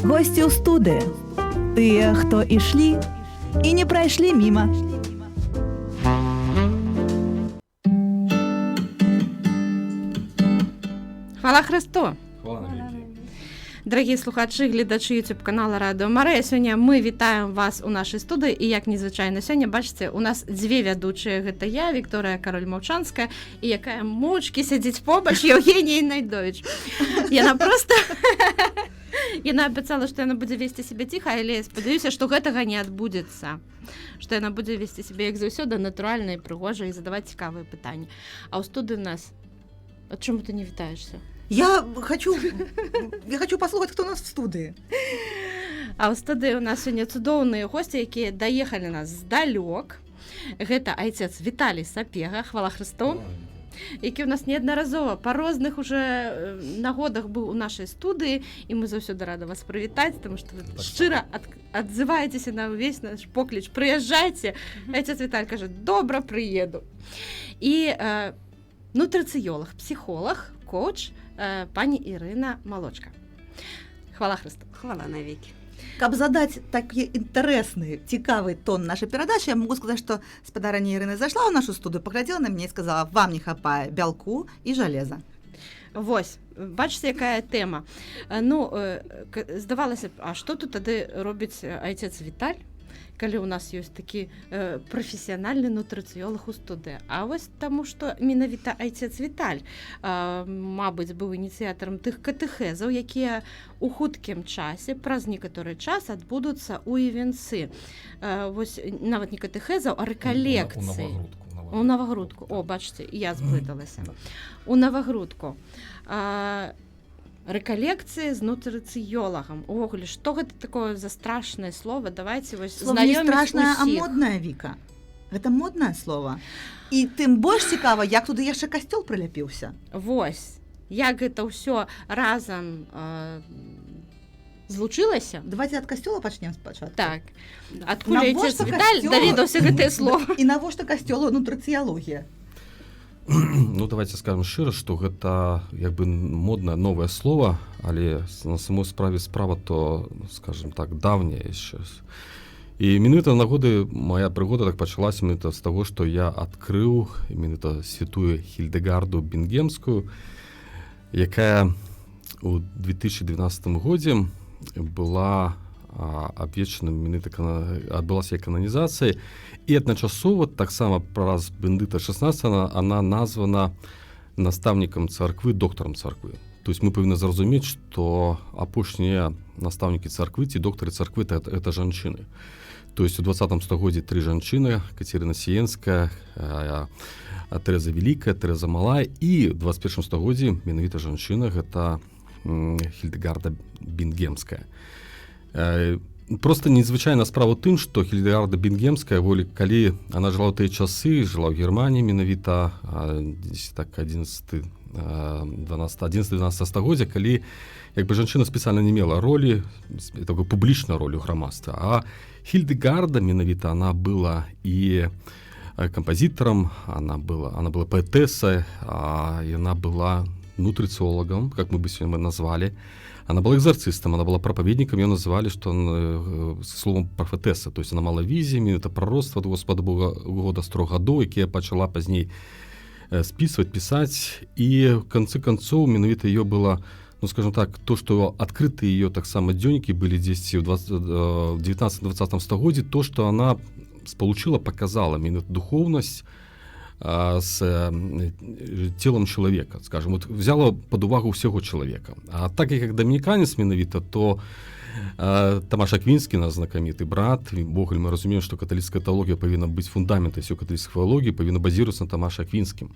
Гости ў студыі. Тыя, хто ішлі і не прайшлі міма. Хвала Христу! Хвала навеки. Дорогі слухачі, глядачі YouTube-каналу Радіо Марія, сьогодні ми вітаємо вас у нашій студії, і як незвичайно сьогодні, бачите, у нас дві ведучі, це я, Вікторія Король-Мовчанська, і яка мовчки сидить побач, Євгенія Найдович. Яна обіцяла, що вона буде вести себе тихо, але сподіваюся, що гэтага не адбудзецца. Што яна будзе вести себе, як заўсёды, натуральна і прыгожа, і задаваць цікавыя пытанні. А ў студыі у нас... А чому ти не вітаєшся? Я хочу послухаць, хто у нас в студыі. А ў студыі у нас сёння цудоўныя госці, якія даехалі нас здалёк. Гэта айцец Віталій Сапега, хвала Христу, які у нас неаднаразова па розных уже нагодах быў у нашай студыі, і мы заўсёды рады вас прывітаць, таму што вы шчыра адзываецеся на ўвесь наш покліч. Прыязджайце. Айцец Віталь кажа: добра, прыеду. І нутрыцыёлог, псіхолог, коуч пані Ірына Малочка. Хвала Христу. Хвала навеки. Каб задаць такі інтарэсны, цікавы тон нашай перадачы, я могу сказаць, што спадарыня Ірына зайшла ў нашу студыю, паглядзела на мяне і сказала: вам не хапае бялку і жалеза. Вось, бачыце, якая тэма. Ну, здавалася б, а што тут тады робіць айцец Віталь, калі ў нас ёсць такі прафесіянальны нутрыцыёлог у студыі. А вось таму, што менавіта айцец Віталь, мабыць, быў ініцыятарам тых катэхезаў, якія у хуткім часе, праз некаторы час адбудуцца ў Івенцы. Вось нават не катэхезаў, а рэкалекцыі. У Навагрудку. О, бачыце, я зблыталася. У Навагрудку. Рэкалекцыі з нутрыцыёлагам. Увогуле, што гэта такое за страшнае слово? Давайте вось знаёміць усіх. Слово не страшнае, а моднае, Віка. Гэта моднае слово. І тым больш цікава, як туды яшчэ касцёл прыляпіўся. Вось. Як гэта ўсё разам злучылася? Давайте ад касцёла пачнем спачатку. Так. Адкуль айцец Віталь даведаўся гэтае слово? І навошта касцёлу нутрыцыялогія? Ну, давайте скажем шчыра, што гэта як бы моднае новае слово, але на самой справе справа то, скажем так, давняя яшчэ. І менавіта нагоды моя прыгода так пачалася менавіта з таго, што я адкрыў менавіта святую Хільдэгарду Бінгемскую, якая у 2012 годзе была абвешчана, менавіта адбылася кананізацыя, і адначасова таксама праз Бендыта XVI она названа настаўнікам царквы, доктарам царквы. То есть мы павінны зразумець, што апошнія настаўнікі царквы ці доктары царквы это жанчыны. То есть у 20 стагоддзі 3 жанчыны: Кацярына Сіенская, Тэрэза Велікая, Тэрэза Малая, і у 21 стагоддзі менавіта жанчына гэта Хільдэгарда Бінгемская. Просто незвычайна справа тым, што Хільдэгарда Бінгемская, калі она жила ў тыя часы, жила ў Германіі менавіта 11-12 стагоддзя, калі як бы жанчына спецыяльна не мела ролі, такой публічнай ролі ў грамадстве. А Хільдэгарда менавіта она была і кампазітарам, она была паэтэсай, яна была нутрыцыолагам, как мы бы сегодня назвали. Она была экзорцистом, она была проповедником, ее называли, что он словом профетеса, то есть она мала візіямі, это пророцтва ад Господа Бога года 100 гадоў, якія пачала пазней списывать, писать, и в конце концов менавіта ее было, ну скажем так, то, что открытые ее так само дзённікі были здесь в 19-20 стагоддзі, то, что она получила, показала менавіта духовность с телом человека, скажем, вот взяла под увагу всего человека. А так как доминиканец менавіта, то Тамаш Аквінскі, наш знакаміты брат, Боголь, мы разумеем, што каталіцкая тэалогія павінна быць фундаментам ўсёй каталіцкай тэалогіі, павінна базіравацца на Тамашы Аквінскім.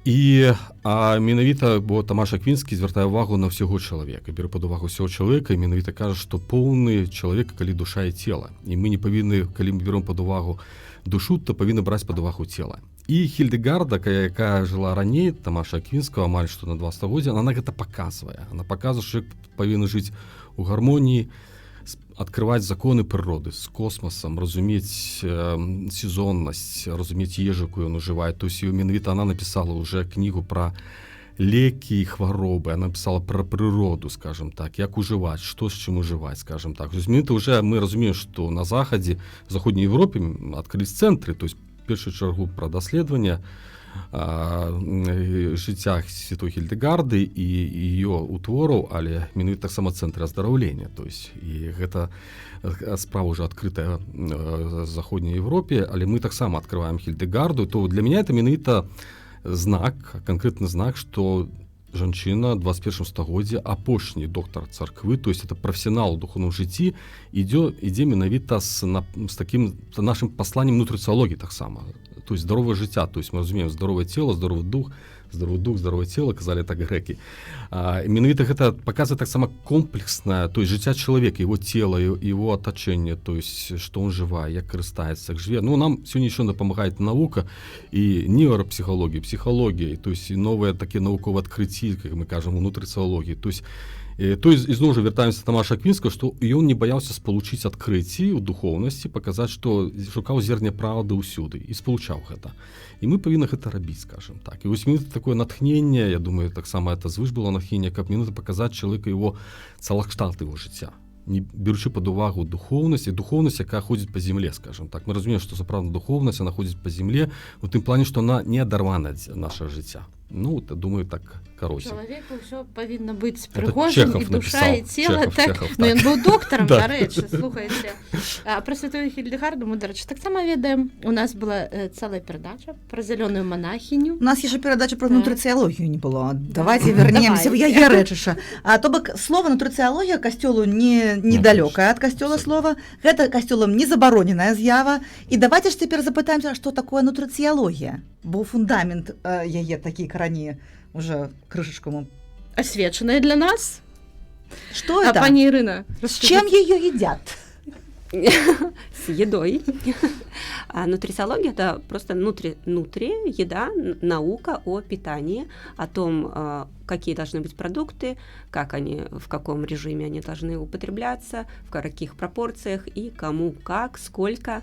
І менавіта, бо Тамаш Аквінскі звяртае увагу на ўсяго чалавека, бере под увагу ўсяго чалавека, і менавіта кажа, што поўны чалавек, калі душа і цела. І мы не павінны, калі мы берем под увагу душу, то павінны браць под увагу цела. І Хільдэгарда, якая жила раней Тамаша Аквінскага, амаль што на 2 стагоддзя, она гэта паказвае. Она паказвае, што павінны жыць у гармоніі, открываць законы прыроды з космосам, разумець сезоннасць, разумець ежу, якую ён ужывае. То есть менавіта она напісала уже кнігу пра лекі і хваробы, она пісала пра прыроду, скажем так, як ужываць, што з чым ужываць, скажем так. То есть мы разумеем, што на захадзе, в заходняй Европе адкрылись цэнтры, то есть в першую чаргу пра даследаванне жыцця святой Хільдегарды і ее утвораў, але менавіта таксама цэнтры аздараўлення. То есть і гэта справа уже адкрытая в заходняй Европе, але мы таксама открываем Хільдегарду, то для меня это менавіта знак, конкретны знак, што жанчына 21 стагоддзя, апошні доктар царквы, то есть это прафесіянал у духовным жыцці, ідзе менавіта з таким нашим пасланнем нутрыцыялогіі таксама. То есть здоровое жыцця, то есть мы разумеем здоровое тело, здоровый дух, здоровое тело, казалі так грэкі. Менавіта гэта паказвае таксама комплексная, то есть жыцця чалавека, его тело, его атачэнне, то есть што он жывае, як карыстаецца, як жыве. Ну, нам сёння ещё дапамагае навука і нейропсіхалогія, псіхалогія, то есть і новыя такія навуковыя адкрыцці, як мы кажам, у нутрыцыялогіі. То есть ізноў жа вяртаемся да Тамаша Аквінскага, што ён не баяўся спалучыць адкрыцці ў духоўнасці, паказаць, што шукаў зерня праўды ўсюды і спалучаў гэта. І мы павінны гэта рабіць, скажем так. І вось менавіта такое натхненне, я думаю, таксама это звыш было натхненне, каб менавіта паказаць чалавека его цалакшталт его жыцця, не беручы пад увагу духоўнасць, якая ходзіць па земле, скажем так. Мы разумеем, што сапраўдна духоўнасць, она ходзіць па земле у тым плане, што она не адарвана ад нашага жыцця. Ну, думаю, так кароце. Чалавеку ўсё павінна быць прыгожым, і душа, і цела. Так. Ну, ён быў доктарам, Да. дарэчы, слухайце. Пра святую Хільдегарду мы, дарэчы, таксама ведаем. У нас была цэлая перадача пра зялёную манахіню. У нас еще передача про Так. нутрыцыялогію не было. Давайте вернемся в Давай. яе рэчыша. То бок слово нутрыцыялогія касцёлу недалёкае ад касцёла слова. Гэта касцёлам не забароненая з'ява. І давайте ж цяпер запытаемся, што такое нутрыцыялогія. Бо фундамент яе такі карані уже крышачку мы. Асвечаная для нас. Что А это? пані Ірына, С чем ее едят? С едой. А нутрисология – это просто еда, наука о питании, о том, какие должны быть продукты, как они, в каком режиме они должны употребляться, в каких пропорциях и кому, как, сколько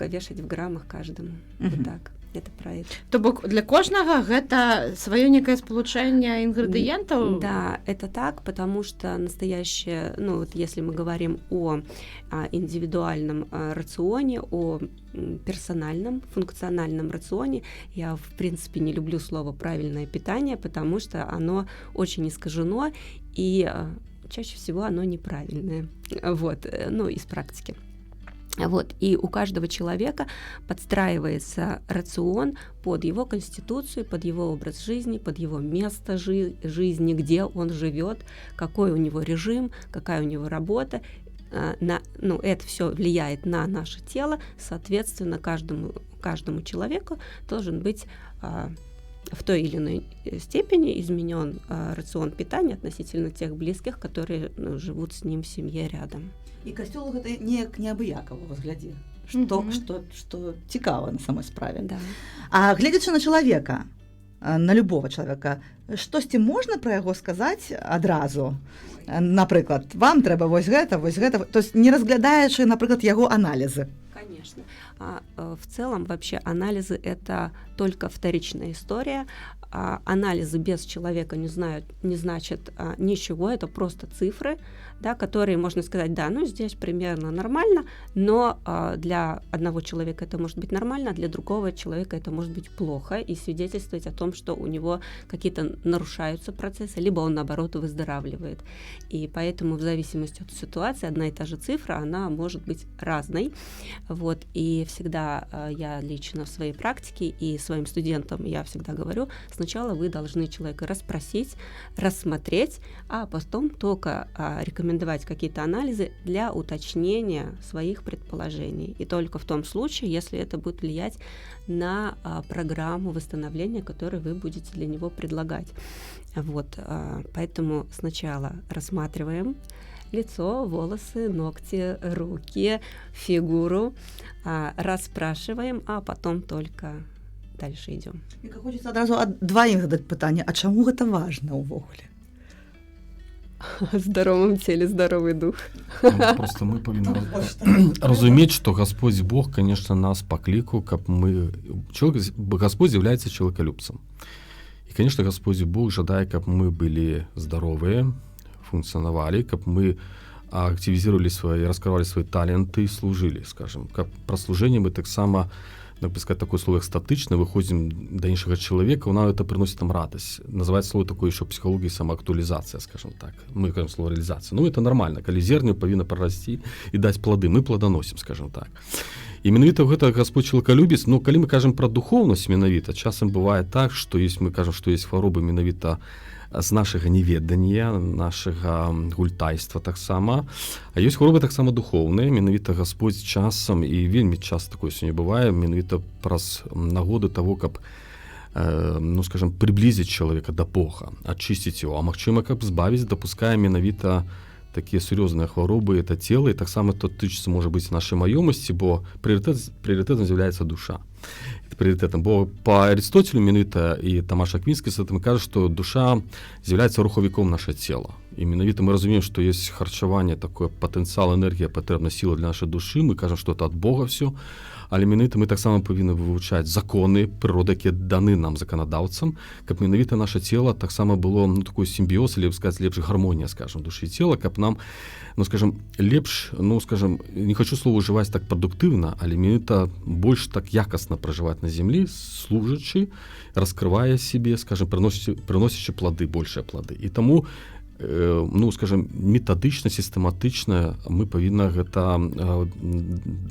вешать в граммах каждому. Вот так. Это про это. То бок для кожнага гэта сваё некае спалучэнне інгрэдыентаў? Да, это так, потому что настоящее, ну вот если мы говорим о индивидуальном рационе, о персональном, функциональном рационе, я в принципе не люблю слово «правильное питание», потому что оно очень искажено и чаще всего оно неправильное, вот, ну из практики. Вот, и у каждого человека подстраивается рацион под его конституцию, под его образ жизни, под его место жизни, где он живет, какой у него режим, какая у него работа. Это все влияет на наше тело, соответственно, каждому человеку должен быть в той или иной степени изменен рацион питания относительно тех близких, которые живут с ним в семье рядом. І касцёл гэта неяк неабыякава, глядзі. Што цікава на самой справе. Да. А гледзячы на чалавека, на любого чалавека, штосьці можна пра яго сказаць адразу? Напрыклад, вам трэба вось гэта, то есть не разглядаючы, напрыклад, яго аналізы. Конечно. В целом вообще анализы – это только вторичная история. Анализы без человека не значат ничего, это просто цифры, да, которые, можно сказать, да, ну здесь примерно нормально, но для одного человека это может быть нормально, а для другого человека это может быть плохо и свидетельствовать о том, что у него какие-то нарушаются процессы, либо он, наоборот, выздоравливает. И поэтому в зависимости от ситуации одна и та же цифра, она может быть разной. Вот. И всегда я лично в своей практике и своим студентам я всегда говорю, сначала вы должны человека расспросить, рассмотреть, а потом только рекомендовать какие-то анализы для уточнения своих предположений. И только в том случае, если это будет влиять на программу восстановления, которую вы будете для него предлагать. Вот. Поэтому сначала рассматриваем лицо, волосы, ногти, руки, фигуру, расспрашиваем, а потом только дальше идем. І хочеться одразу двоим задать пытанне, а чаму гэта важна ўвогуле? В здоровом теле здоровый дух. Просто мы павінны разумець, што Гасподзь Бог, конечно, нас паклікаў, каб мы... Гасподзь з'яўляецца чалавекалюбцам. І І, конечно, Господь Бог жадае, каб мы былі здаровыя, функцыянавалі, каб мы активизировали свои, раскрывали свои таленты, служили, скажем. Как про служение мы таксама, так бы сказать, такое слово экстатично, выходим до іншого человека, у нас это приносит нам радость. Называется слово такое еще психология самоактуализация, скажем так. Мы говорим слово реализация. Ну, это нормально. Коли зерню повинно прорасти и дать плоды. Мы плодоносим, скажем так. І менавіта гэта Господь чалавекалюбіць. Ну, калі мы кажам пра духоўнасць менавіта, часам бывае так, што мы кажам, што ёсць хваробы менавіта з нашага неведання, нашага гультайства таксама. А ёсць хваробы таксама духоўныя, менавіта Господь часам, і вельмі часта такое сёння бывае, менавіта праз нагоду таго, каб ну, скажем, приблизить чалавека да Бога, ачысціць яго, а магчыма, каб збавіць, дапускае менавіта такія сур'ёзныя хваробы, это цела, і таксама то тычыцца, можа быць, нашай маёмасці, бо прыярытэтам з'яўляецца душа. Прыярытэтам, бо па Арыстотелю менавіта і Тамаш Аквінскі з гэтым кажа, што душа з'яўляецца рухавіком наша цела. І менавіта мы разумеем, што ёсць харчаванне, такое патэнцыял, энергія, патрэбна сіла для нашай душы, мы кажам, што это ад Бога всё. Але менавіта мы таксама павінны вывучаць законы прыроды, якія даны нам заканадаўцам, каб менавіта наша цела таксама было, ну, такой сімбіёз, или сказаць, лепш гармонія, скажем, душы і цела, каб нам, ну, скажем, лепш, ну, скажем, не хочу слова ўжываць так прадуктыўна, але менавіта больш так якасна пражываць на зямлі, служачы, раскрывае сябе, скажем, прыносячы плады, большыя плады. І таму, ну, скажем, метадычна, сістэматычна мы павінны гэта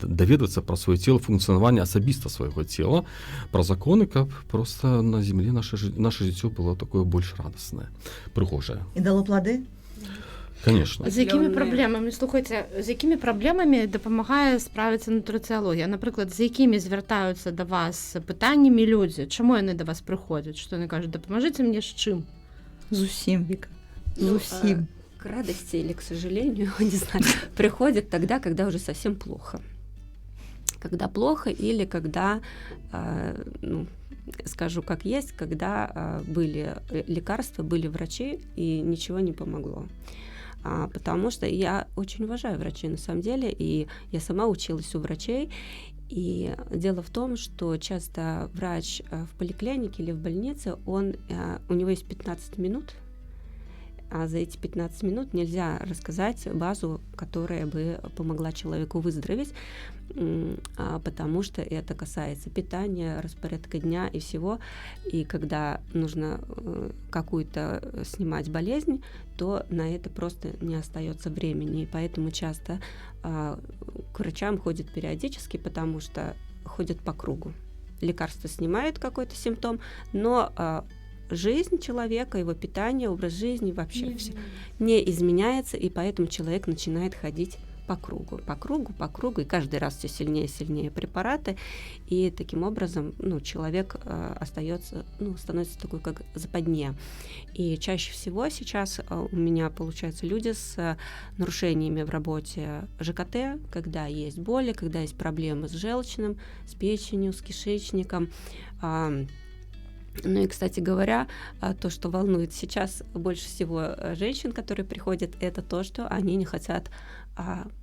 даведвацца пра сваё цела, функцыянаванне асабіста свайго цела, пра законы, каб проста на зямлі наша жыццё было такое больш радаснае, прыгожае. І дало плады? Конечно. З якімі праблемамі, слухайце, з якімі праблемамі дапамагае справіцца нутрыцыялогія? Напрыклад, з якімі звяртаюцца да вас пытаннямі людзі? Чаму яны да вас прыходзяць? Што яны кажуць, дапамажыце мне з чым? Зусім, Віка. Ну, Зусім. к радости или к сожалению, не знаю, приходит тогда, когда уже совсем плохо. Когда плохо или когда, ну, скажу как есть, когда были лекарства, были врачи, и ничего не помогло. Потому что я очень уважаю врачей на самом деле, и я сама училась у врачей. И дело в том, что часто врач в поликлинике или в больнице, у него есть 15 минут, а за эти 15 минут нельзя рассказать базу, которая бы помогла человеку выздороветь, потому что это касается питания, распорядка дня и всего. И когда нужно какую-то снимать болезнь, то на это просто не остается времени. И поэтому часто к врачам ходят периодически, потому что ходят по кругу. Лекарства снимают какой-то симптом, но жизнь человека, его питание, образ жизни вообще не изменяется, и поэтому человек начинает ходить по кругу, и каждый раз все сильнее и сильнее препараты, и таким образом, ну, человек остается, ну, становится такой, как западня. И чаще всего сейчас у меня получаются люди с нарушениями в работе ЖКТ, когда есть боли, когда есть проблемы с желчным, с печенью, с кишечником. Ну и, кстати говоря, то, что волнует сейчас больше всего женщин, которые приходят, это то, что они не хотят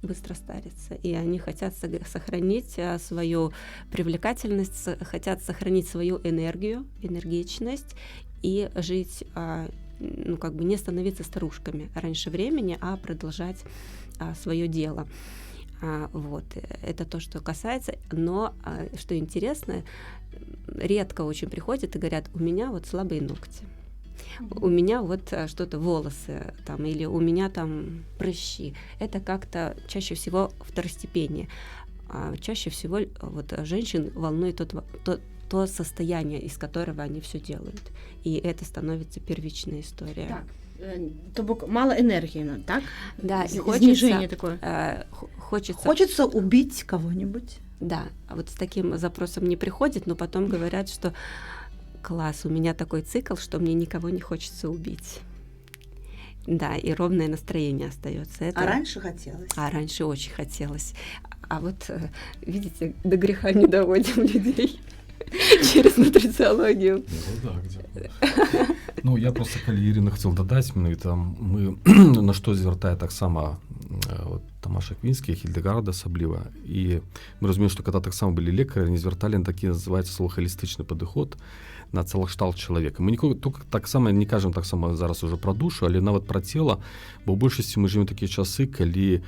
быстро стариться, и они хотят сохранить свою привлекательность, хотят сохранить свою энергию, энергичность и жить, ну, как бы не становиться старушками раньше времени, а продолжать свое дело. Вот, это то, что касается, но, что интересно, редко очень приходят и говорят, у меня вот слабые ногти, у меня вот что-то, волосы, там, или у меня там прыщи. Это как-то чаще всего второстепеннее. Чаще всего вот женщин волнует то состояние, из которого они все делают. И это становится первичная история. Так. То бок мало энергии, так? Да, и снижение такое. Хочется убить кого-нибудь. Да, а вот с таким запросом не приходит, но потом говорят, что класс, у меня такой цикл, что мне никого не хочется убить. Да, и ровное настроение остается. А раньше хотелось? А раньше очень хотелось. А вот, видите, до греха не доводим людей через нутрициологию. Ну, да, где-то. Ну, я просто, калі Ірина, хотел дадаць, менавіта мы на што звяртае таксама Маша Квінская, Хільдэгарда асабліва. І мы разумеем, што когда таксама былі лекары, они звярталі на такі называецца слово халістычны падыход на цэлакшталт чалавека. Мы нікога таксама не кажам таксама зараз уже пра душу, але нават пра цела, бо ў большасці мы жывем такія часы, калі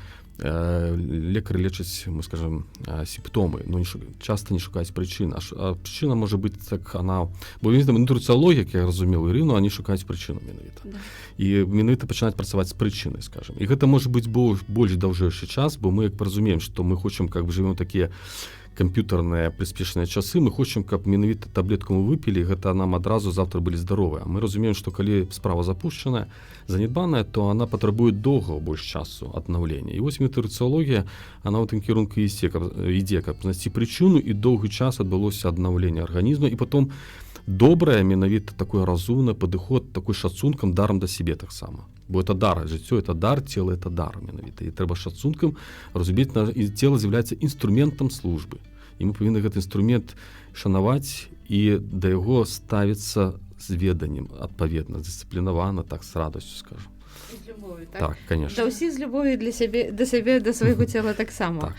лекары лечаць, мы скажем, сімптомы, но часта не шукаюць прычын. А прычына можа быць так, она... Бо нутрициологія, як я разумеў Ірыну, они шукаюць прычыну менавіта. Да. І менавіта пачынаюць працаваць з прычынай, скажем. І гэта можа быць больш даўжэйшы час, бо мы як разумеем, што мы хочам, как бы жывем такія камп'ютарныя прыспешаныя часы, мы хочам, каб менавіта таблетку мы выпілі, гэта нам адразу завтра былі здаровыя. Мы разумеем, што калі справа запушчаная, занядбаная, то она патрабуе доўга больш часу аднаўлення. І вось нутрыцыялогія, она ў тым кірунку ідзе, каб знайсці прычыну, і доўгі час адбылося аднаўленне арганізма, і потом добрае, менавіта такой разумны падыход, такой шацункам, дарам да сябе таксама. Бо это дар, жыццё это дар, цела это дар менавіта. І трэба шацункам разумець, і цела з'яўляецца інструментам службы. І мы павінны гэты інструмент шанаваць і да яго ставіцца з веданнем, адпаведна, дысцыплінавана, так, з радасцю, скажам. З любов'ю, так? Так, конечно. Да ўсіх з любов'ю да сябе, да свайго цела таксама.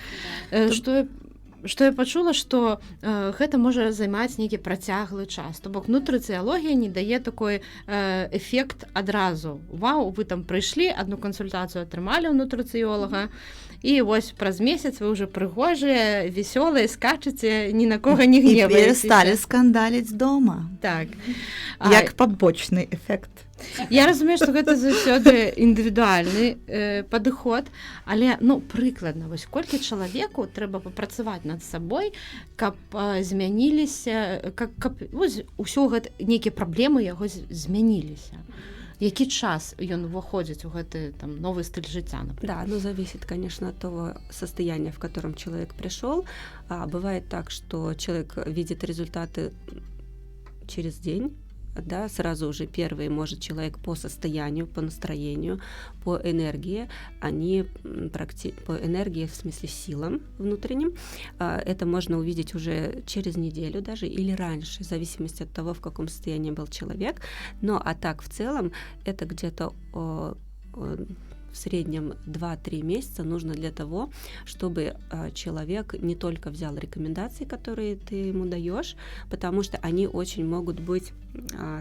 Што я пачула, што гэта можа займаць нейкі працяглы час. То бок нутрыцыялогія не дае такой эфект адразу. Вау, вы там прыйшлі, адну кансультацыю атрымалі ў нутрыцыёлага, і вось праз месяц вы ўжо прыгожыя, весёлыя, скачаце, ні на кога не И гневаецеся. перестали скандалить дома. Так. Як побочный эффект. Я разумею, што гэта заўсёды індывідуальны падыход, але прыкладна, вось колькі чалавеку трэба папрацаваць над сабой, каб змяніліся, каб усё гэта нейкія праблемы яго змяніліся. Які час ён уваходзіць у гэты там новый стиль жыцця, например? Да, зависит, конечно, от того состояния, в котором человек пришел. Бывает так, что человек видит результаты через день, да, сразу уже первые, может, человек по состоянию, по настроению, по энергии, по энергии, в смысле силам внутренним. Это можно увидеть уже через неделю даже или раньше, в зависимости от того, в каком состоянии был человек. А так в целом это где-то в среднем 2-3 месяца нужно для того, чтобы человек не только взял рекомендации, которые ты ему даешь, потому что они очень могут быть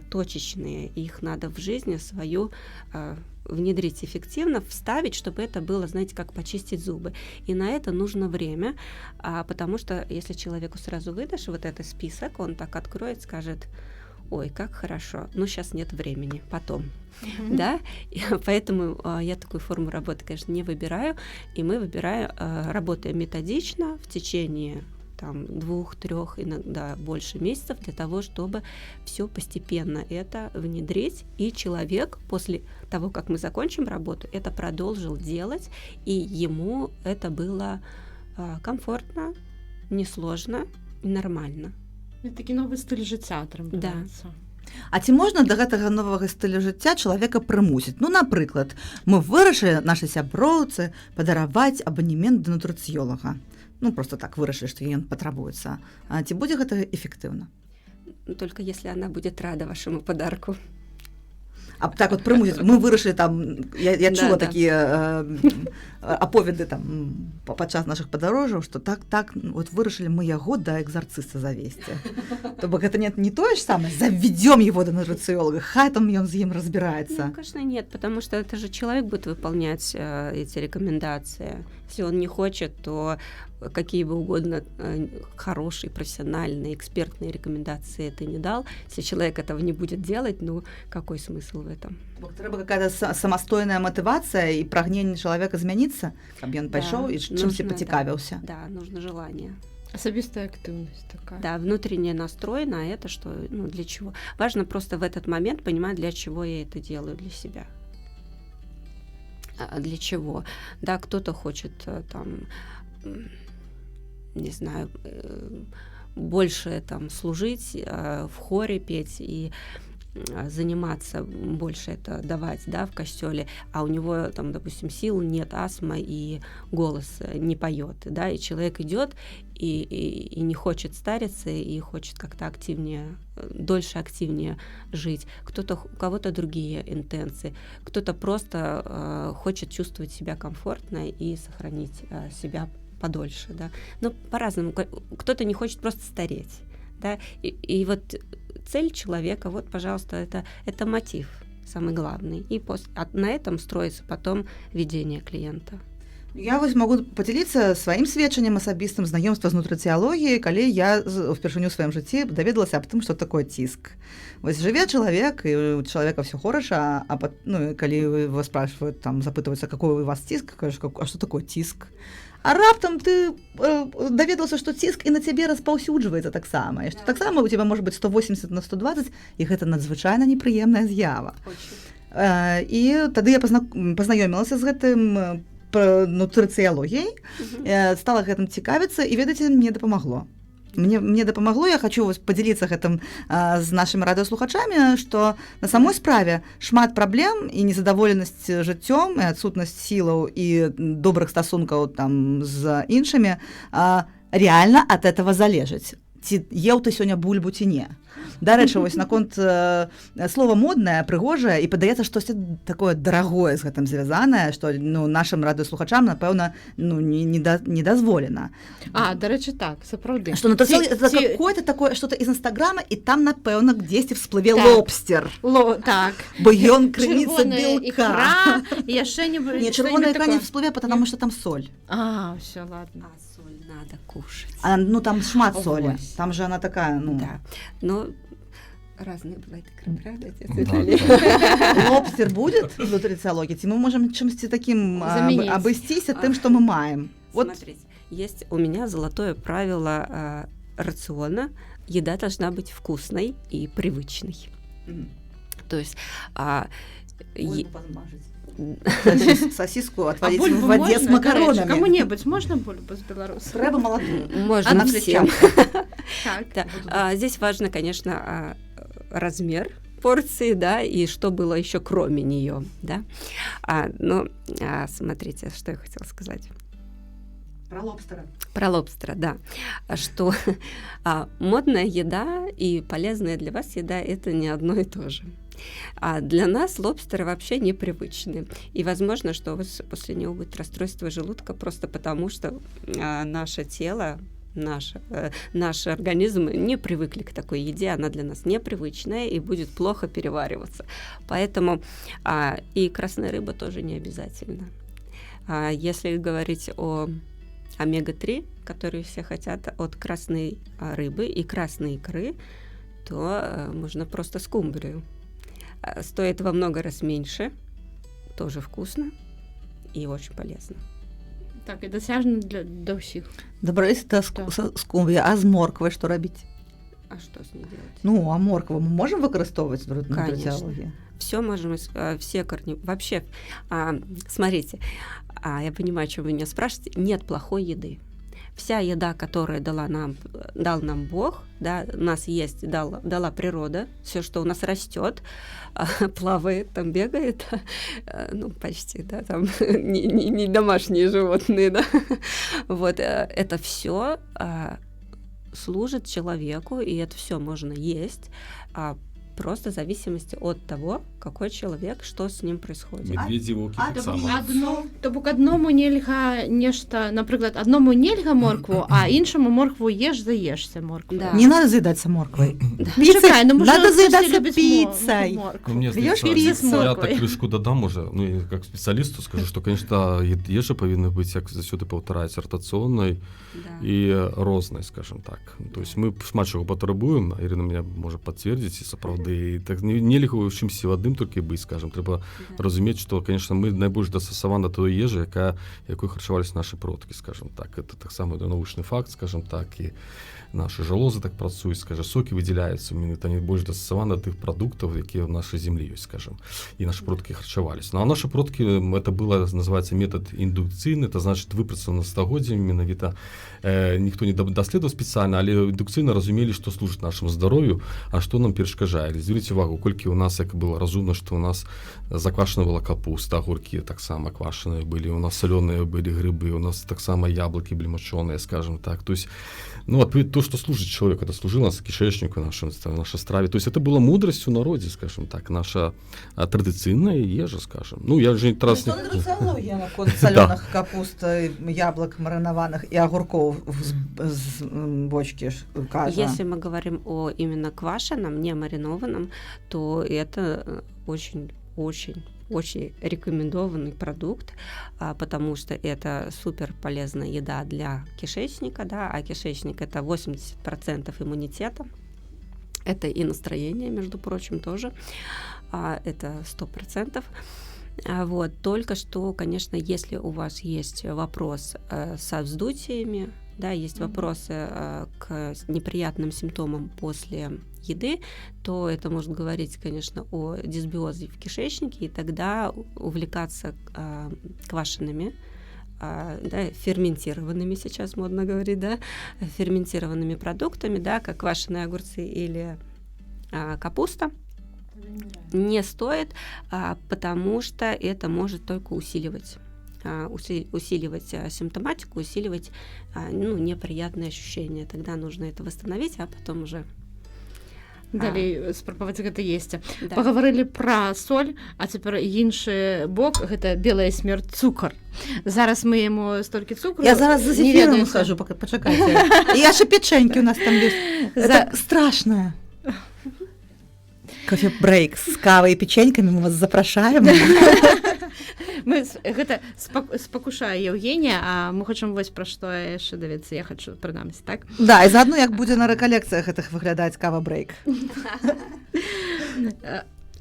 точечные, их надо в жизни свою внедрить эффективно, вставить, чтобы это было, знаете, как почистить зубы. И на это нужно время, потому что если человеку сразу выдашь вот этот список, он так откроет, скажет: ой, как хорошо, сейчас нет времени, потом. Да, и поэтому я такую форму работы, конечно, не выбираю, и мы работаем методично в течение 2-3, иногда больше месяцев, для того, чтобы все постепенно это внедрить, и человек после того, как мы закончим работу, это продолжил делать, и ему это было комфортно, несложно и нормально. Это такі новы стиль жыцця атрымліваецца. А ці можна да гэтага новага стылю жыцця чалавека прымусіць? Напрыклад, мы вырашылі нашай сяброўцы падараваць абанемент да нутрыцыёлага. Просто так вырашылі, што ён патрабуецца. А ці будзе гэта эфектыўна? Только если она будет рада вашему подарку. А так вот прымусіць, мы вырашылі я чула такія аповеды падчас нашых падарожжаў, што так вырашылі мы яго да экзарцыста завесці. То бок гэта не тое ж самае, заведём его до нутрыцыёлага, хай там ён з ім разбирается. Конечно, нет, потому что это же человек будет выполнять эти рекомендации. Если он не хочет, то какие бы угодно хорошие, профессиональные, экспертные рекомендации ты не дал. Если человек этого не будет делать, какой смысл в этом? Трэба какая-то самастойная мотивация и прагненне человека змяніцца, каб ён пайшоў і чымсьці пацікавіўся. Да, нужно желание. Асабістая актыўнасць такая. Да, внутренний настрой на это, что, для чего. Важно просто в этот момент понимать, для чего я это делаю для себя. Для чего? Да, кто-то хочет не знаю, больше служить, в хоре петь и заниматься, больше это давать, да, в костеле, а у него там, допустим, сил нет, астма и голос не поет, да, и человек идет и не хочет стариться и хочет как-то активнее, дольше активнее жить. У кого-то другие интенции, кто-то просто хочет чувствовать себя комфортно и сохранить себя подольше, да. Но по-разному. Кто-то не хочет просто стареть, да. И вот цель человека, вот, пожалуйста, это мотив самый главный. И на этом строится потом ведение клиента. Я вось могу падзяліцца сваім сведчаннем асабістым знаёмства з нутрыцыялогіяй, калі я впершыню ў сваім жыцці даведалася аб тым, што такое ціск. Вось жыве чалавек, і у чалавека все хороша, калі вас спрашивают, там запытваюцца, какой у вас ціск, кажаш, а што такое ціск? А раптам ты даведаўся, што ціск і на цябе распаўсюджваецца таксама, і што таксама у тебя можа быць 180 на 120, і гэта надзвычайна непрыемная з'ява. І тады я пазнаёмілася з гэтым нутрыцыялогіяй, стала гэтым цікавіцца, і ведаеце, мне дапамагло. Мне дапамагло, я хочу падзяліцца гэтым з нашымі радыёслухачамі, што на самой справе шмат праблем і незадаволенасць жыццём, і адсутнасць сілаў і добрых стасункаў там з іншымі рэальна ад этого залежыць. Ці еў ты сёння бульбу ці не. Дарэчы, вось наконт слова моднае, прыгожае, і падаецца штосьці такое дарагое з гэтым звязанае, што нашым радыёслухачам, напэўна, не дазволена. Дарэчы, так, сапраўды. Што нутрыцыялогія это какое-то такое что-то из Инстаграма, і там, напэўна, дзесьці всплыве лобстер. Так. Бо ён крыніца белка. Икра, і яшчэ не чырвоная икра не всплыве, потому что там соль. Все, ладно. Соль надо кушать. Там шмат соли. Там же она такая, Да. Но разные бывают икры, правда? Лобстер будет в нутрыцыялогіі? Ці мы можем чымсьці таким абысціся тым, што мы маем? Смотрите, есть у меня золотое правило рациона. Еда должна быть вкусной и привычной. То есть... Сосиску отводить в воде с макаронами. Кому-нибудь можно бульбу с белорусом? Треба молоко. Можно всем. Здесь важно, конечно, размер порции, да, и что было еще кроме нее, да. Смотрите, что я хотела сказать. Про лобстера, да. Что модная еда и полезная для вас еда – это не одно и то же. А для нас лобстеры вообще непривычны. И возможно, что у вас после него будет расстройство желудка просто потому, что наше тело, наш организм не привыкли к такой еде, она для нас непривычная и будет плохо перевариваться. Поэтому и красная рыба тоже не обязательно. Если говорить о омега-3, которые все хотят от красной рыбы и красной икры, то можно просто скумбрию. Стоит во много раз меньше, тоже вкусно и очень полезно. Так, і досяжно для всіх. Добре, це скумбрія, а з морквою що робити? А что с ней делать? А моркву мы можем выкористовывать в нутрицыологии? Все можем, все корни. Вообще, смотрите, я понимаю, что вы меня спрашиваете, нет плохой еды. Вся еда, которую дал нам Бог, да, у нас есть, дала природа, все, что у нас растет, плавает, там бегает, почти, да, там не домашние животные, да, вот, это все служит человеку, и это все можно есть, просто в зависимости от того, какой человек, что с ним происходит. Медведзі, вовки так само. Тобто одному нельга нешта, наприклад, одному нельга моркву, а іншому моркву єш, заєшся морквою. Да. Не надо заедаться морквой. Чекай, надо заедаться пиццей. Я так крышку додам уже, как специалисту скажу, что, конечно, ежа повинна быть, як засюди повторяється, ротационной и розной, скажем так. То есть мы шмат чего потребуем, Ірина меня может подтвердить, и сапраўды, так нельга ў чымсьці в адным толькі быць, скажем, трэба разумець, што, конечно, мы найбольш дастасавана той ежы, якой харчаваліся нашы продкі, скажем так. Это таксама навучны факт, скажем так, і нашы жалозы так працуюць, скажем, сокі выдзяляюцца, менавіта найбольш дастасавана тых прадуктаў, якія ў нашай землі ёсць, скажем, і нашы продкі харчаваліся. А нашы продкі, это было, называецца метод індукцыйны, это значит выпрацавана стагоддзямі, менавіта ніхто не даследаваў спецыяльна, але індукцыйна разумелі, што служыць нашаму здароўю, а што нам перашкаджае. Звярніце увагу, колькі ў нас як было разумна, што ў нас заквашана была капуста, агуркі таксама квашаныя былі, у нас салёныя былі грыбы, у нас таксама яблыкі былі мачоныя, скажем так. То есть, ну, то, что служит человеку, это служило нас кишечнику, нашей страве. То есть это была мудрость в народе, скажем так, наша традиционная ежа, скажем. Ну, я же раз... Что нутрициология наконт соленых капуст, яблок маринованных и огурков с бочки кажа? Если мы говорим о именно квашеном, не маринованном, то это очень рекомендованный продукт, потому что это супер полезная еда для кишечника, да, а кишечник — это 80% иммунитета. Это и настроение, между прочим, тоже. Это 100%. Вот. Только что, конечно, если у вас есть вопрос со вздутиями, да, есть вопросы к неприятным симптомам после еды, то это может говорить, конечно, о дисбиозе в кишечнике, и тогда увлекаться квашеными, да, ферментированными, сейчас модно говорить, да, ферментированными продуктами, да, как квашеные огурцы или капуста, не стоит, потому что это может только усиливать симптоматику, усиливать неприятные ощущения. Тогда нужно это восстановить, а потом уже далей спрабаваць гэта есці. Да. Пагаварылі пра соль, а цяпер іншы бок, гэта белая смерць, цукар. Зараз мы яму столькі цукру. Я зараз за не зефиром ведаю, хожу, почекайте. И аж и печеньки у нас там есть. Это страшно. Кофе-брейк с кавой и печеньками, мы вас запрашаем. Мы гэта спакушае Евгения, а мы хочам вось пра што яшчэ даведацца. Я хочу прынамсі, так? Да, и заодно як будзе на рэкалекцыях гэтых выглядаць кава-брейк.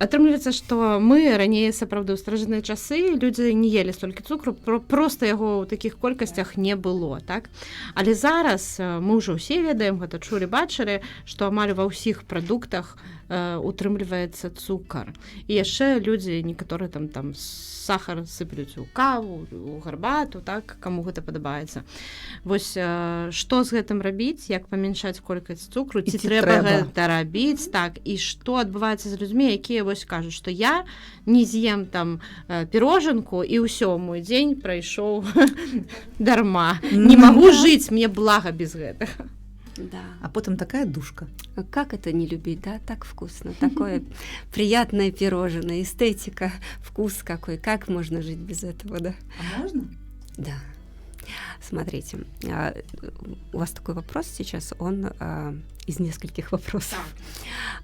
Атрымліваецца, што мы раней сапраўды ў старажытныя часы людзі не елі столькі цукру, проста яго ў такіх колькасцях не было, так? Але зараз мы ўжо ўсе ведаем, гэта чулі, бачылі, што амаль ва ўсіх прадуктах утрымліваецца цукар. І яшчэ людзі некаторыя там сахар сыплюць у каву, у гарбату, так, каму гэта падабаецца. Вось што з гэтым рабіць, як памяншаць колькасць цукру, ці трэба гэта рабіць, так, і што адбываецца з людзьмі, якія вось кажуць, што я не з'ем там пірожанку і ўсё, мой дзень прайшоў дарма. Не магу жыць, мне блага без гэтага. Да. А потом такая душка. Как это не любить, да? Так вкусно, такое приятное пирожное, эстетика, вкус какой. Как можно жить без этого, да? А можно? Да. Смотрите, у вас такой вопрос сейчас, он из нескольких вопросов.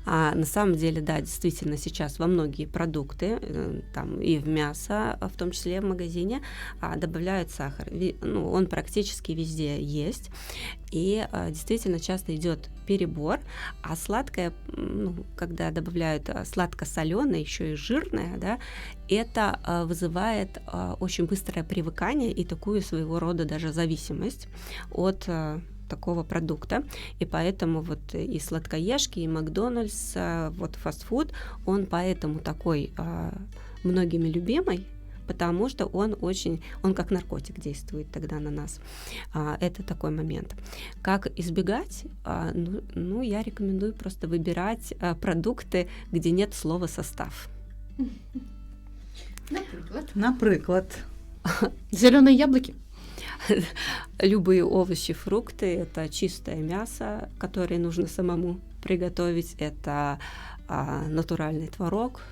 На самом деле, да, действительно, сейчас во многие продукты, там и в мясо, в том числе в магазине, добавляют сахар. Ну, он практически везде есть. И действительно часто идет перебор, а сладкое, когда добавляют сладко-соленое, еще и жирное, да, это вызывает очень быстрое привыкание и такую своего рода даже зависимость от такого продукта, и поэтому вот и сладкоежки, и Макдональдс, вот фастфуд, он поэтому такой многими любимый, потому что он как наркотик действует тогда на нас. Это такой момент. Как избегать? Я рекомендую просто выбирать продукты, где нет слова «состав». Например. Зеленые яблоки. Любые овощи, фрукты, это чистое мясо, которое нужно самому приготовить, это натуральный творог,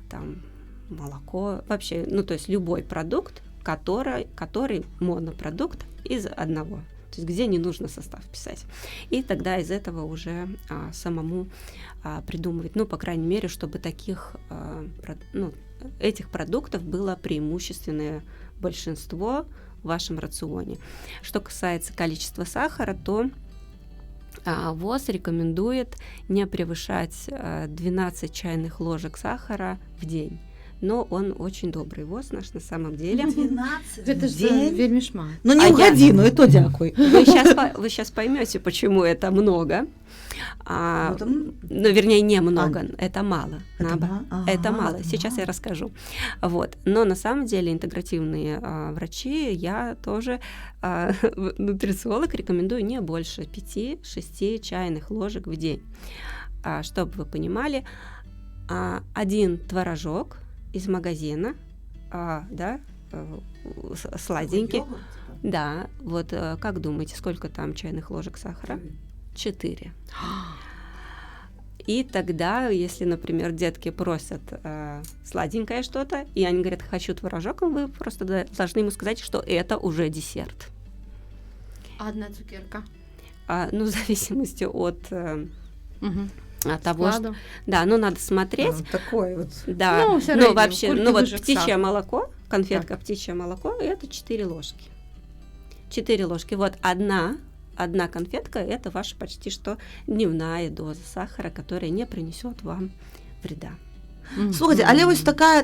там молоко, вообще, то есть любой продукт, который монопродукт из одного, то есть где не нужно состав писать. И тогда из этого уже самому придумывать, по крайней мере, чтобы этих продуктов было преимущественное большинство в вашем рационе. Что касается количества сахара, то ВОЗ рекомендует не превышать 12 чайных ложек сахара в день. Но он очень добрый ВОЗ наш на самом деле. 12 Это же вельмі шмат. Ну не в годину, и то дякуй. Вы сейчас поймете, почему это много. Вернее, не много, это мало. Это мало. Сейчас я расскажу. Вот. Но на самом деле интегративные врачи, я тоже нутрициолог, рекомендую не больше 5-6 чайных ложек в день. чтобы вы понимали, один творожок из магазина, да, сладенький. Да, вот как думаете, сколько там чайных ложек сахара? 4. И тогда, если, например, детки просят сладенькое что-то, и они говорят, хочу творожок, вы просто должны ему сказать, что это уже десерт. Одна цукерка. Ну, в зависимости от того, Складу. что... Да, ну, надо смотреть. Такой вот. Да, Ну, в среднем, вообще, кульки ну, вот выжиг птичье сахар. молоко, конфетка птичье молоко, это 4 ложки. 4 ложки. Вот одна конфетка, это ваша почти что дневная доза сахара, которая не принесет вам вреда. Слухайте, але ось такое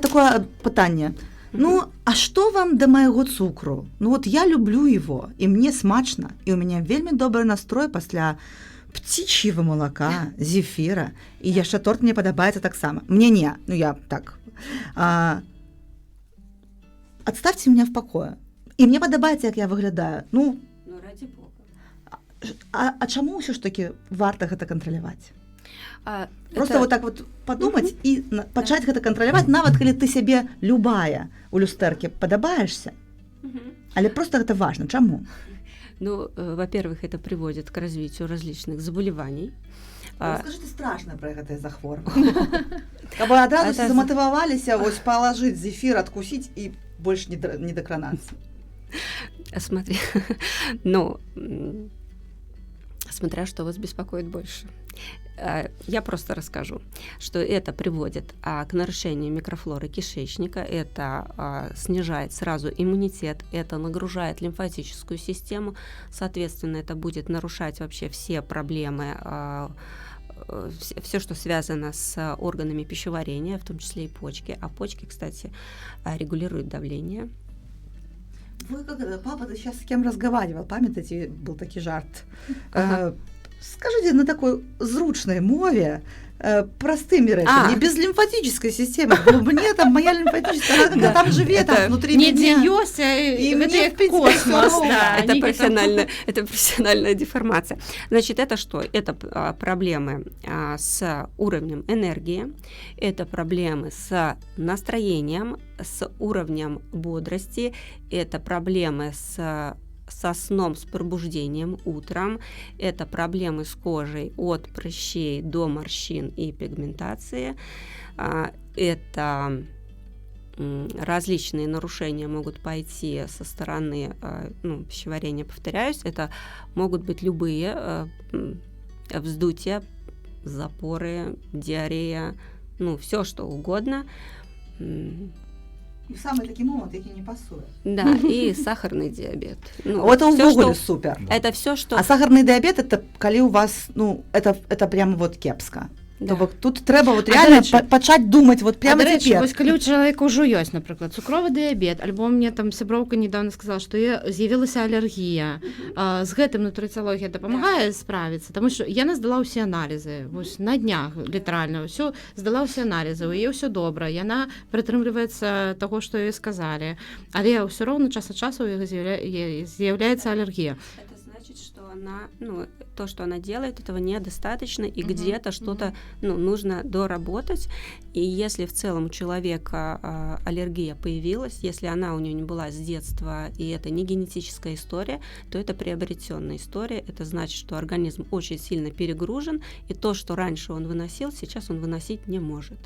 питання. Ну, а что вам до моего цукру? Ну вот я люблю его, и мне смачно, и у меня вельмі добрый настрой пасля птичьего молока, зефира, и яшчэ торт мне падабаецца таксама. Мне не, ну я так. Отставьте меня в покое. И мне падабаецца, як я выглядаю. Ну, ради бога. а чаму ўсё ж таки варта гэта кантраляваць? Просто Это- вот так вот подумать и пачаць гэта кантраляваць, нават калі ты сябе любая у люстэркі падабаешься, але просто гэта важно. Чаму? Ну, во-первых, это приводит к развитию различных заболеваний. Скажите страшно про гэтае захворванне. Каб вы адразу Это- заматываваліся вось палажыць зефір, адкусіць і больш не дакранацца. Смотри, ну, смотря что вас беспокоит больше. Я просто расскажу, что это приводит к нарушению микрофлоры кишечника, это снижает сразу иммунитет, это нагружает лимфатическую систему, соответственно, это будет нарушать вообще все проблемы, все, что связано с органами пищеварения, в том числе и почки. А почки, кстати, регулируют давление. Вы как это, папа, ты сейчас с кем разговаривал? Памятаете, был такой жарт. Ага. Скажите на такой зручной мове, простыми рэчамі, без лимфатической системы. Бо мне там моя лимфатическая, она там живет, там внутри не меня. дзеёсь, И это мне, як в принципе, космос. всё Да, Это они профессиональная деформация. Значит, это что? Это проблемы с уровнем энергии, это проблемы с настроением, с уровнем бодрости, это проблемы со сном, с пробуждением утром, это проблемы с кожей от прыщей до морщин и пигментации, это различные нарушения могут пойти со стороны пищеварения, повторяюсь, это могут быть любые вздутия, запоры, диарея, все что угодно. В самый такий момент, який не пасуе. Да, и сахарный диабет. Это увогуле супер. Это все, что... А сахарный диабет, это коли у вас, это прямо вот кепска. Да. То тут треба вот реально пачаць думаць вот прямо до речі, цяпер. ось коли у чоловіка ўжо ёсць, наприклад, цукровий дыябет, альбо мне там сяброўка недавно сказала, што з'явілася алергія. З гэтым нутрыцыялогія дапамагае справіцца, таму што яна здала ўсе аналізы, вось на днях літаральна ўсё здала ўсе аналізы, у яе ўсё добра, яна прытрымліваецца таго, што ёй сказалі, але ўсё роўна час ад часу у яго з'яўляецца алергія. Это значит, что она, то, что она делает, этого недостаточно, и где-то что-то нужно доработать. И если в целом у человека аллергия появилась, если она у него не была с детства, и это не генетическая история, то это приобретенная история. Это значит, что организм очень сильно перегружен, и то, что раньше он выносил, сейчас он выносить не может.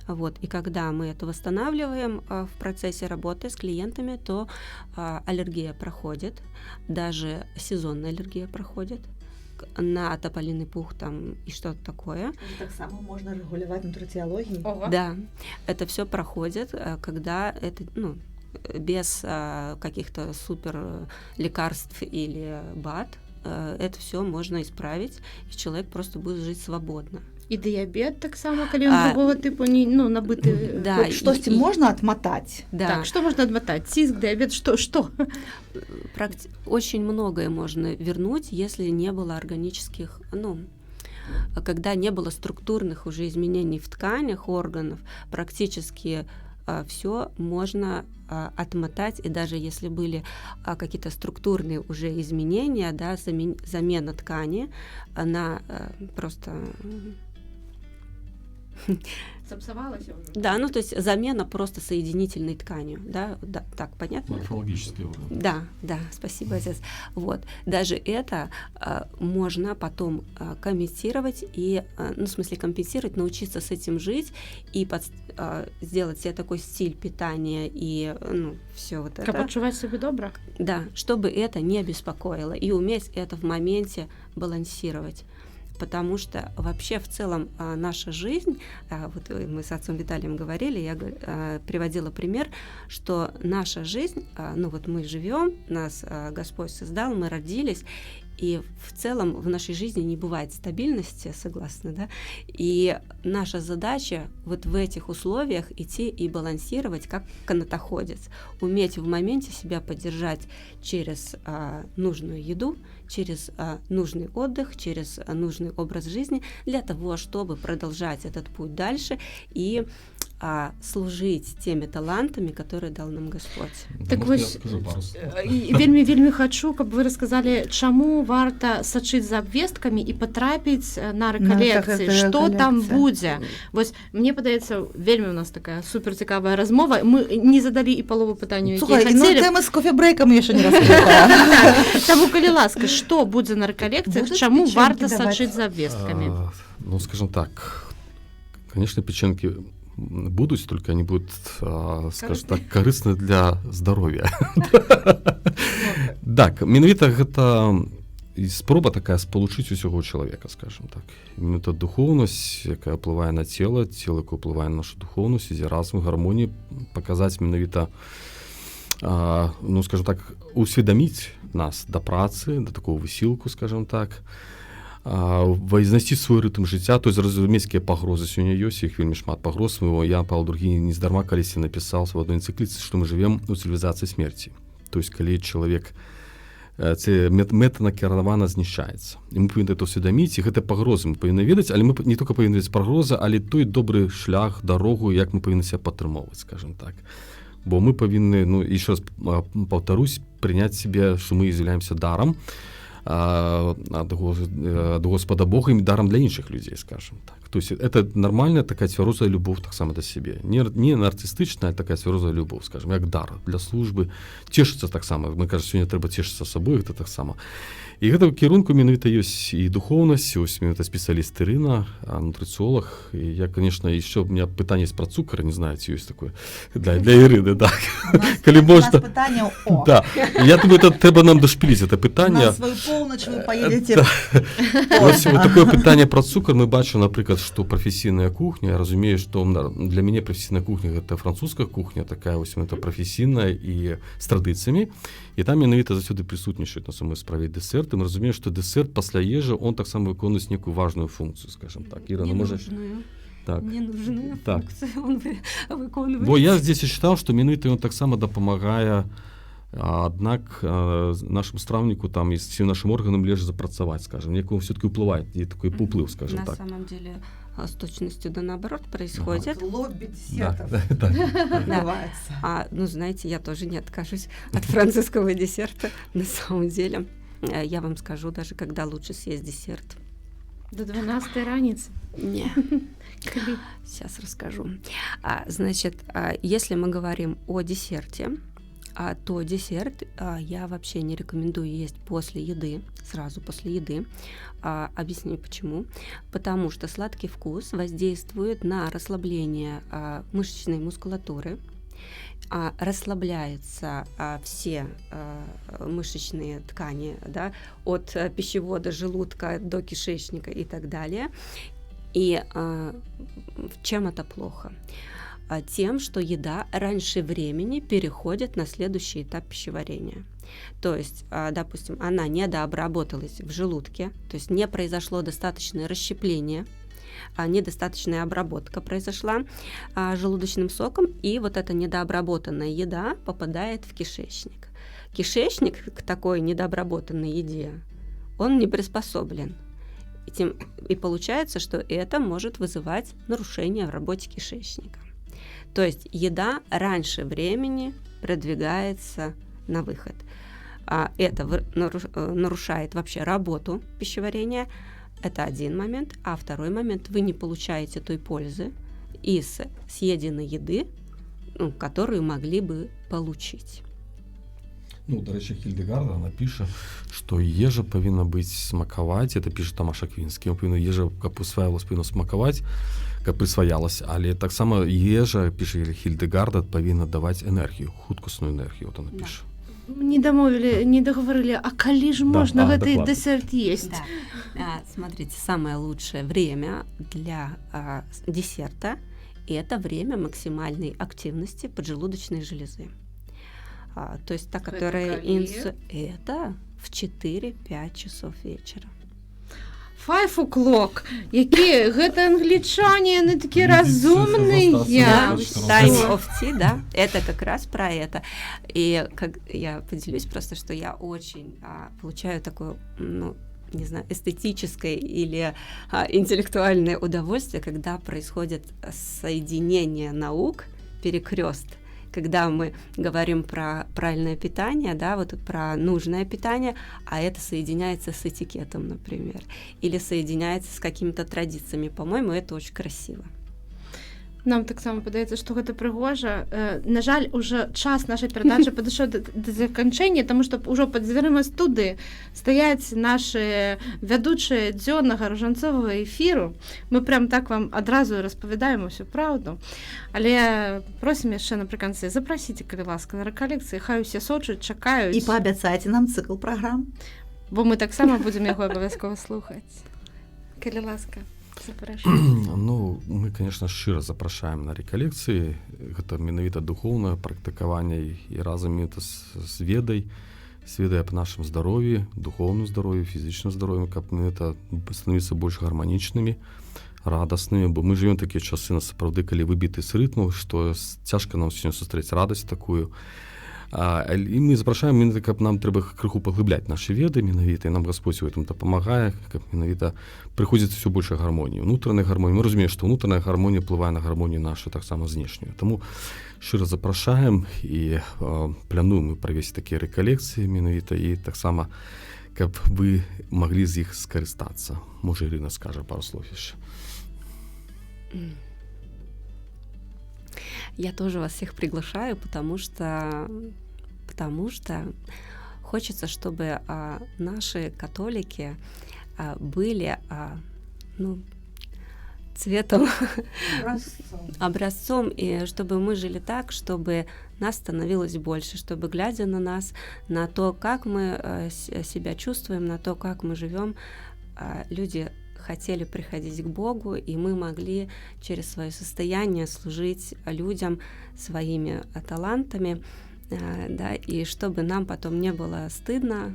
Вот. И когда мы это восстанавливаем в процессе работы с клиентами, то аллергия проходит, даже сезонная аллергия проходит на тополиный пух там и что-то такое. Так само можно регулировать нутрициологией. Да, это все проходит, когда это, без каких-то супер лекарств или БАД, это все можно исправить, и человек просто будет жить свободно. І дыябет так само, калі ён другого типу набыты. Да, Что-то можно отмотать. Да. Так, что можно отмотать? Циск, диабет, что? Очень многое можно вернуть, если не было органических, когда не было структурных уже изменений в тканях органов, практически все можно отмотать, и даже если были какие-то структурные уже изменения, да, замена ткани, она просто Сопсовалась уже? Да, ну то есть замена просто соединительной тканью, да, так понятно? Морфологический уровень. Да, спасибо, отец. Вот, даже это можно потом комментировать и, ну, в смысле компенсировать, научиться с этим жить и сделать себе такой стиль питания и, ну, все вот это. Как почувать себе добро? Да, чтобы это не беспокоило и уметь это в моменте балансировать. Потому что вообще в целом наша жизнь, вот мы с отцом Виталием говорили, я приводила пример, что наша жизнь, ну вот мы живем, нас Господь создал, мы родились, и в целом в нашей жизни не бывает стабильности, согласны, да? И наша задача вот в этих условиях идти и балансировать как канатоходец, уметь в моменте себя поддержать через нужную еду, через нужный отдых, через нужный образ жизни для того, чтобы продолжать этот путь дальше и служить теми талантами, которые дал нам Господь. Так Может, вы я скажу пару слов? вельмі хочу, каб вы расказалі, чаму варта сачыць за абвесткамі і патрапіць на рэкалекцыі, гэта што там рэкалекцыя. будзе. Вось мне падаецца, вельмі у нас такая суперцікавая размова. Мы не задалі і палову пытанняў, Слухай, якія ну хацелі. тема с кофе-брейком я еще не раскрыла. Таму, калі ласка, што будзе на рэкалекцыях, Будуць чаму печеньки варта даваць? сачыць за абвесткамі? Ну, скажем так, конечно, печеньки будут, только они будут, скажем так, корыстны для здоровья. Так, менавіта гэта спроба такая спалучыць усяго чалавека, скажем так. Менавіта духоўнасць, якая ўплывае на цела, якое ўплывае на нашу духоўнасць, ідзе разам гармонії, паказаць менавіта, ну, скажем так, усведаміць нас да працы, да такого высілку, скажем так, знайсці свой рытм жыцця, то есть разумець, якія пагрозы сёння ёсць, іх вельмі шмат пагроз. Ян Павел II нездарма калісьці напісаў у адной энцыкліцы, што мы жывем у цывілізацыі смерці. То есть калі чалавек мэтанакіравана знішчаецца. І мы павінны это ўсведаміць, і гэта пагрозы мы павінны ведаць, але мы не толькі павінны ведаць пагрозы, але той добры шлях, дарогу, як мы павінны себя падтрымоўваць, скажем так. Бо мы павінны, ну, еще раз паўтарусь, прыняць себе, што мы з'яўляемся дарам ад Господа Бога і дарам для іншых людзей, скажем так. То есть это нормальная такая цвярозая любовь таксама да сябе. Не нарцыстычная, а такая цвярозая любовь, скажем, як дар для службы. Цешыцца таксама. Мы кажам, сёння трэба цешыцца сабой, гэта таксама. І гэта ў кірунку менавіта ёсць і духоўнасць, ёсць менавіта спецыяліст Ірына, нутрыцыолог. І я, конечно, еще у меня пытанне есть про цукор, не знаю, ці ёсць такое для Ірыны, так. Калі можна. Пытанне о. Да. Я думаю, это трэба нам дашпіліць это пытанне. На свою полночь вы поедете. Вот такое пытанне про цукор мы бачым, напрыклад, што прафесійная кухня, я разумею, што для мяне прафесійная кухня гэта французская кухня, такая вось это прафесійная і з традыцыямі. І там менавіта заўсёды прысутнічаюць на самой справе дэсерт. І мы разумеем, што дэсерт пасля ежы он таксама выконваюць некую важную функцыю, скажем так. Іра, ну можа так. Ненужную так. функцию он выконвае. Бо я здесь чытаў, што менавіта ён таксама дапамагае, аднак нашым страўніку там і нашим органам легче запрацаваць, скажем, некому все-таки уплывает, и такой уплыв, скажем на так. На самом деле с точностью да наоборот происходит. Лобби десертов. Да. Называется. Ну, знаете, я тоже не откажусь от французского десерта. На самом деле, я вам скажу даже, когда лучше съесть десерт. До 12-й раніцы. Не. Сейчас расскажу. Значит, если мы говорим о десерте, то десерт я вообще не рекомендую есть после еды, сразу после еды. Объясню почему. Потому что сладкий вкус воздействует на расслабление мышечной мускулатуры, расслабляются все мышечные ткани, да, от пищевода, желудка до кишечника и так далее. И чем это плохо? Тем, что еда раньше времени переходит на следующий этап пищеварения. То есть, допустим, она недообработалась в желудке, то есть не произошло достаточное расщепление, недостаточная обработка произошла желудочным соком, и вот эта недообработанная еда попадает в кишечник. Кишечник к такой недообработанной еде, он не приспособлен. И получается, что это может вызывать нарушение в работе кишечника. То есть еда раньше времени продвигается на выход. Это нарушает вообще работу пищеварения, Это один момент. А второй момент, вы не получаете той пользы из съеденной еды, ну, которую могли бы получить. Ну, до речі, Хільдегарда, вона пише, що їжа повинна бути смакувати, це пише Томаш Аквінський, їжа, як усваивалась, повинна смакувати, як присвоялась, але так само їжа, пише Хільдегарда, повинна давати енергію, хуткісну енергію, от вона пише. Не договорили, а коли ж Да, можна гэты доклад. десерт есть? Да. Смотрите, самое лучшее время для десерта – это время максимальной активности поджелудочной железы. То есть та, которая это в 4-5 часов вечера. 5 o'clock. Які гэта англічане, вони такі Видите, розумні. Да. Time of tea, да, это как раз про это. И как я поделюсь просто, что я очень получаю такое, ну, не знаю, эстетическое или интеллектуальное удовольствие, когда происходит соединение наук, перекрест. Когда мы говорим про правильное питание, да, вот про нужное питание, а это соединяется с этикетом, например, или соединяется с какими-то традициями. По-моему, это очень красиво. Нам так само падаецца, што гэта прыгожа. На жаль, уже час нашай перадачы падышоў да заканчэння, таму што ўжо пад дзвярыма студыі стаяць нашы вядучыя дзённага ружанцовага эфіру. Мы прям так вам адразу распавядаем усю праўду. Але просім яшчэ напрыканцы, запрасіце, калі ласка, на рэкалекцыі, хай усе сочуць, чакаюць. І паабяцайце нам цыкл праграм. Бо мы таксама будзем яго абавязкова слухаць. Калі ласка. Ну, мы, конечно, шчыра запрашаем на рэкалекцыі, гэта менавіта духоўнае практыкаванне і разам это з ведай аб нашым здароўі, духоўным здароўі, фізічным здароўі, каб мы это становіцца больш гарманічнымі, радаснымі, бо мы жывём такія часы, сапраўды, калі выбіты з рытму, што цяжка нам сёння сустрэць радасць такую. І мы запрашаем, каб нам трэба крыху паглыбляць нашы веды менавіта, і нам Гасподзь у гэтым дапамагае, каб менавіта прыходзіць усё большая гармонія, унутраная гармонія. Мы разумеем, што унутраная гармонія ўплывае на гармонію нашу таксама знешнюю. Таму шчыра запрашаем і плануем правесці такія рэкалекцыі менавіта, і таксама каб вы маглі з іх скарыстацца. Можа, Ірына скажа пару слоў яшчэ. Я тоже вас всех приглашаю, потому что хочется, чтобы наши католики были цветом, образцом, и чтобы мы жили так, чтобы нас становилось больше, чтобы, глядя на нас, на то, как мы себя чувствуем, на то, как мы живем, люди хотели приходить к Богу, и мы могли через свое состояние служить людям своими талантами, да, и чтобы нам потом не было стыдно,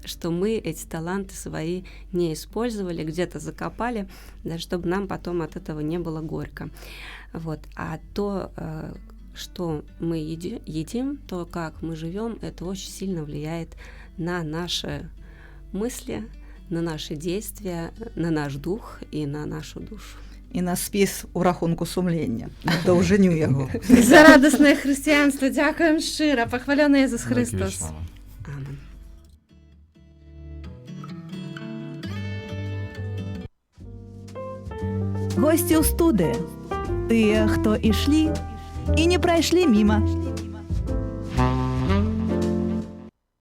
что мы эти таланты свои не использовали, где-то закопали, да, чтобы нам потом от этого не было горько. Вот. А то, что мы едим, то, как мы живем, это очень сильно влияет на наши мысли, на наши действия, на наш дух и на нашу душу. І на спіс у рахунку сумлення, на даўжыню яго. За радаснае хрысціянства дзякуем шчыра, пахвалёны Езус Христос. Амин. Госці ў студыі. Тыя, хто ішлі і не прайшлі міма.